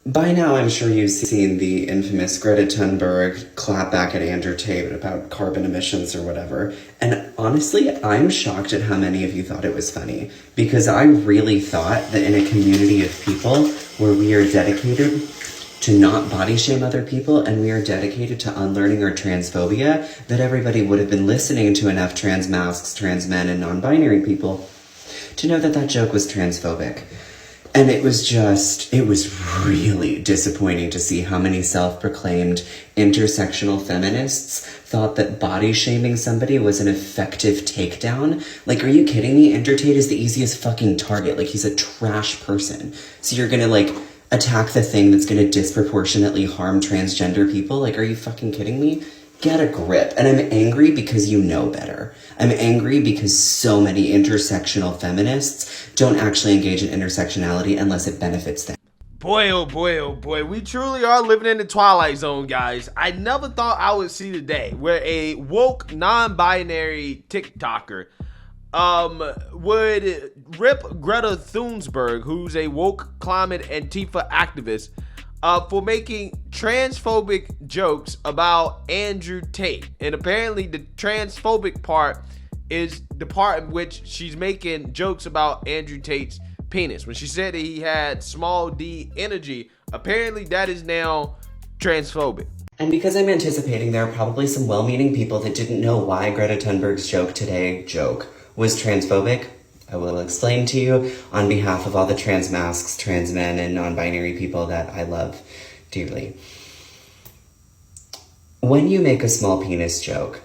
By now, I'm sure you've seen the infamous Greta Thunberg clap back at Andrew Tate about carbon emissions or whatever. And honestly, I'm shocked at how many of you thought it was funny. Because I really thought that in a community of people where we are dedicated to not body shame other people and we are dedicated to unlearning our transphobia, that everybody would have been listening to enough trans masks, trans men, and non-binary people to know that that joke was transphobic. And it was really disappointing to see how many self-proclaimed intersectional feminists thought that body shaming somebody was an effective takedown. Like, are you kidding me? Andrew Tate is the easiest fucking target. Like, he's a trash person. So you're gonna, like, attack the thing that's gonna disproportionately harm transgender people? Like, are you fucking kidding me? Get a grip. And I'm angry because you know better. I'm angry because so many intersectional feminists don't actually engage in intersectionality unless it benefits them. Boy, oh boy, oh boy. We truly are living in the Twilight Zone, guys. I never thought I would see the day where a woke, non-binary TikToker would rip Greta Thunberg, who's a woke climate Antifa activist, for making transphobic jokes about Andrew Tate. And apparently the transphobic part is the part in which she's making jokes about Andrew Tate's penis. When she said that he had small d energy, apparently that is now transphobic. And because I'm anticipating there are probably some well-meaning people that didn't know why Greta Thunberg's joke was transphobic, I will explain to you on behalf of all the trans masks, trans men, and non-binary people that I love dearly. When you make a small penis joke,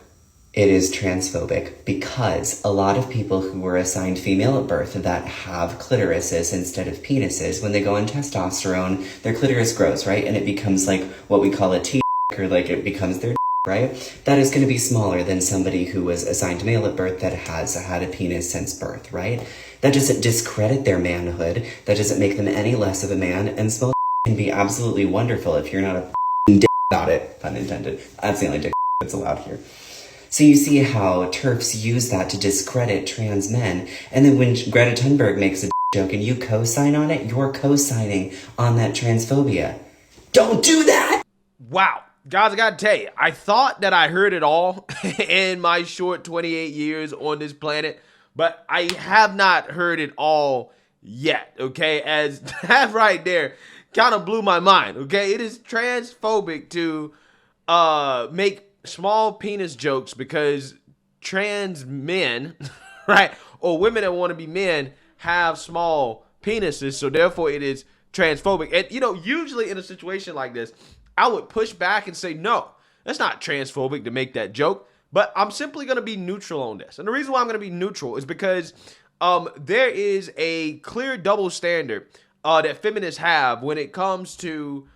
it is transphobic because a lot of people who were assigned female at birth that have clitorises instead of penises, when they go on testosterone, their clitoris grows, right? And it becomes like what we call a T, or like it becomes their right? That is going to be smaller than somebody who was assigned male at birth that has had a penis since birth, right? That doesn't discredit their manhood. That doesn't make them any less of a man. And small can be absolutely wonderful if you're not a dick about it, pun intended. That's the only dick that's allowed here. So you see how TERFs use that to discredit trans men. And then when Greta Thunberg makes a joke and you co-sign on it, you're co-signing on that transphobia. Don't do that! Wow. Guys, I gotta tell you, I thought that I heard it all in my short 28 years on this planet, but I have not heard it all yet, okay? As that right there kind of blew my mind, okay? It is transphobic to make small penis jokes because trans men, right, or women that want to be men have small penises, so therefore it is transphobic. And, you know, usually in a situation like this, I would push back and say, no, that's not transphobic to make that joke, but I'm simply going to be neutral on this. And the reason why I'm going to be neutral is because there is a clear double standard that feminists have when it comes to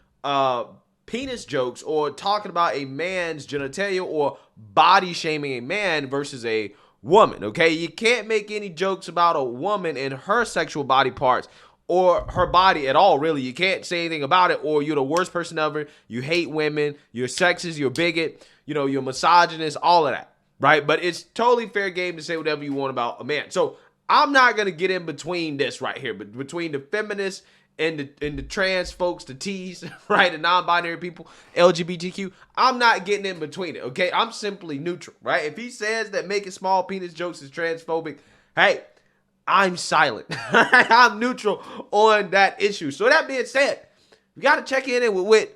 penis jokes or talking about a man's genitalia or body shaming a man versus a woman, okay? You can't make any jokes about a woman and her sexual body parts or her body at all, really. You can't say anything about it, or you're the worst person ever. You hate women, you're sexist, you're a bigot, you know, you're misogynist, all of that, right? But it's totally fair game to say whatever you want about a man. So I'm not going to get in between this right here, but between the feminists and the trans folks, the T's, right, the non-binary people, LGBTQ, I'm not getting in between it, okay? I'm simply neutral, right? If he says that making small penis jokes is transphobic, hey, I'm silent. I'm neutral on that issue. So that being said, we got to check in with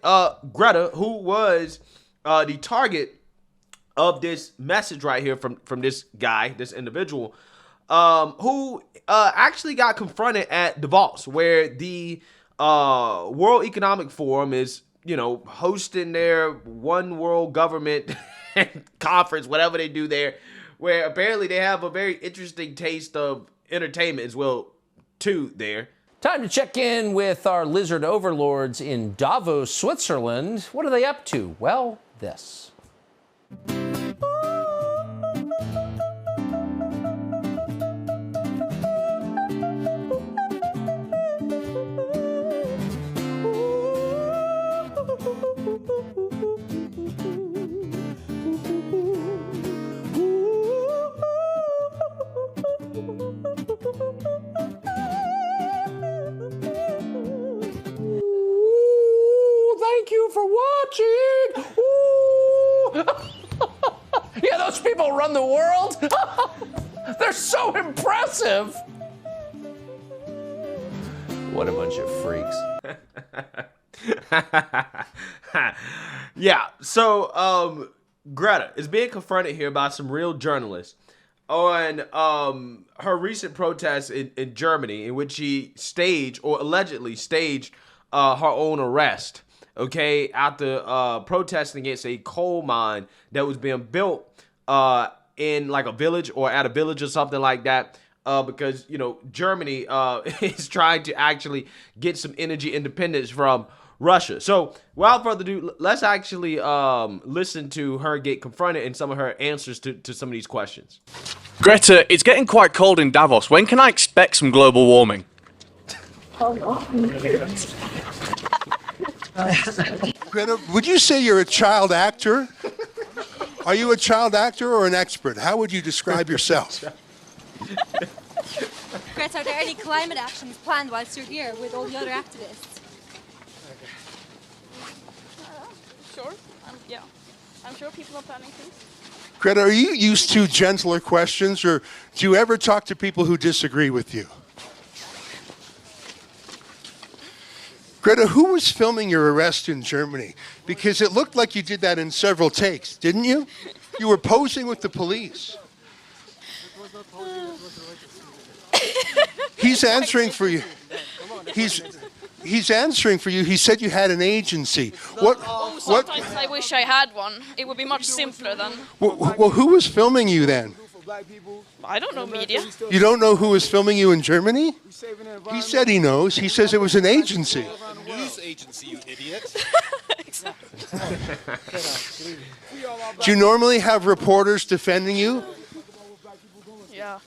Greta, who was the target of this message right here from this guy, this individual, who actually got confronted at Davos, where the World Economic Forum is, you know, hosting their one world government conference, whatever they do there, where apparently they have a very interesting taste of entertainment as well, too, there. Time to check in with our lizard overlords in Davos, Switzerland. What are they up to? Well, this. Thank you for watching. Ooh. Yeah, those people run the world. They're so impressive. What a bunch of freaks. Yeah, so Greta is being confronted here by some real journalists on her recent protests in Germany, in which she staged or allegedly staged her own arrest, okay, after protesting against a coal mine that was being built in like a village or at a village or something like that. Because, you know, Germany is trying to actually get some energy independence from Russia. So without further ado, let's actually listen to her get confronted and some of her answers to some of these questions. Greta, it's getting quite cold in Davos. When can I expect some global warming? Oh, no. Greta, would you say you're a child actor? Are you a child actor or an expert? How would you describe yourself? Greta, are there any climate actions planned whilst you're here with all the other activists? Sure. Yeah. I'm sure people are planning things. Greta, are you used to gentler questions, or do you ever talk to people who disagree with you? Greta, who was filming your arrest in Germany? Because it looked like you did that in several takes, didn't you? You were posing with the police. He's answering for you. He's answering for you. He said you had an agency. Sometimes I wish I had one. It would be much simpler than... Well, who was filming you then? I don't know, media. You don't know who was filming you in Germany? He said he knows. He says it was an agency. News agency, you idiot. Do you normally have reporters defending you? Yeah.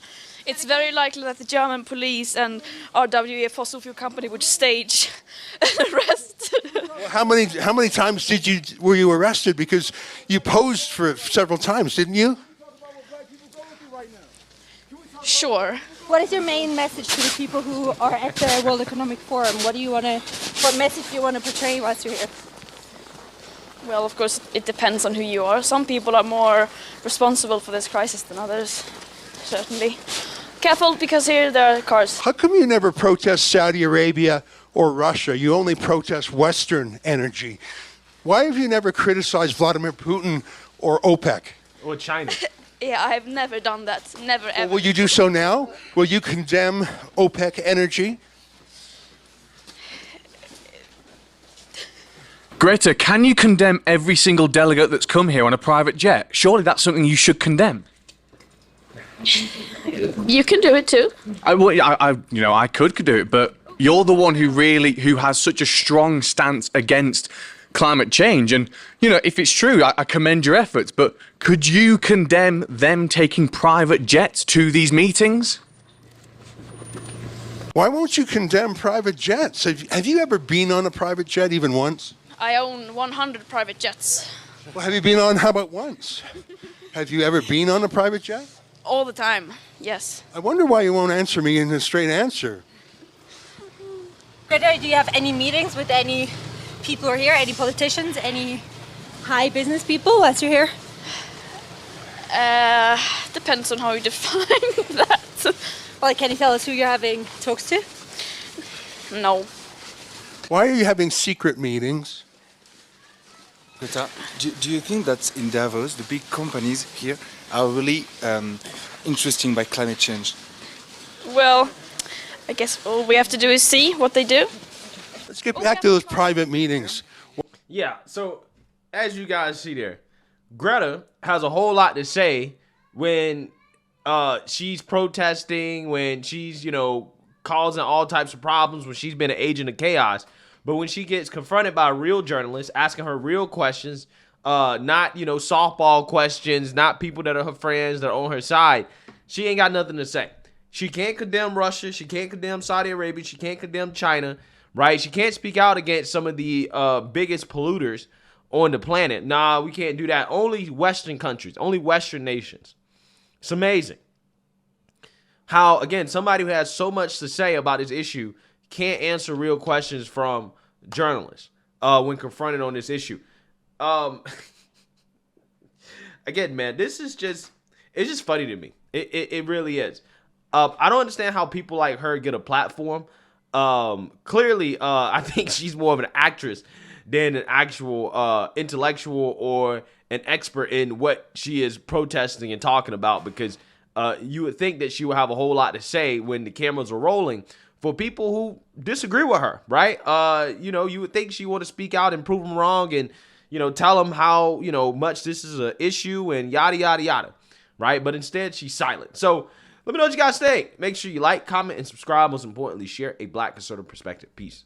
It's very likely that the German police and RWE, a fossil fuel company, would stage an arrest. How many times were you arrested? Because you posed for several times, didn't you? Sure. What is your main message to the people who are at the World Economic Forum? What message do you want to portray whilst you're here? Well, of course, it depends on who you are. Some people are more responsible for this crisis than others, certainly. Careful, because here there are cars. How come you never protest Saudi Arabia or Russia? You only protest Western energy. Why have you never criticized Vladimir Putin or OPEC? Or China. Yeah, I have never done that. Never, ever. Well, will you do so now? Will you condemn OPEC energy? Greta, can you condemn every single delegate that's come here on a private jet? Surely that's something you should condemn. You can do it too. I could do it, but you're the one who has such a strong stance against climate change. And, you know, if it's true, I commend your efforts, but could you condemn them taking private jets to these meetings? Why won't you condemn private jets? Have you ever been on a private jet even once? I own 100 private jets. Well, have you been on, how about once? Have you ever been on a private jet? All the time, yes. I wonder why you won't answer me in a straight answer. Greta, do you have any meetings with any people who are here? Any politicians? Any high business people whilst you're here? Depends on how you define that. Well, can you tell us who you're having talks to? No. Why are you having secret meetings? Greta, do you think that in Davos, the big companies here are really interesting by climate change? Well, I guess all we have to do is see what they do. Let's get back to those private meetings. Yeah, so as you guys see there, Greta has a whole lot to say when she's protesting, when she's, causing all types of problems, when she's been an agent of chaos. But when she gets confronted by real journalists asking her real questions, not, softball questions, not people that are her friends that are on her side, she ain't got nothing to say. She can't condemn Russia. She can't condemn Saudi Arabia. She can't condemn China, right? She can't speak out against some of the biggest polluters on the planet. Nah, we can't do that. Only Western countries, only Western nations. It's amazing how, again, somebody who has so much to say about this issue can't answer real questions from journalists. when confronted on this issue. Again, man, this is it's just funny to me. It really is. I don't understand how people like her get a platform. Clearly, I think she's more of an actress than an actual intellectual or an expert in what she is protesting and talking about, because you would think that she would have a whole lot to say when the cameras are rolling for people who disagree with her, right? You would think she want to speak out and prove them wrong and, tell them how, much this is an issue and yada, yada, yada, right? But instead, she's silent. So let me know what you guys think. Make sure you like, comment, and subscribe. Most importantly, share a Black conservative perspective. Peace.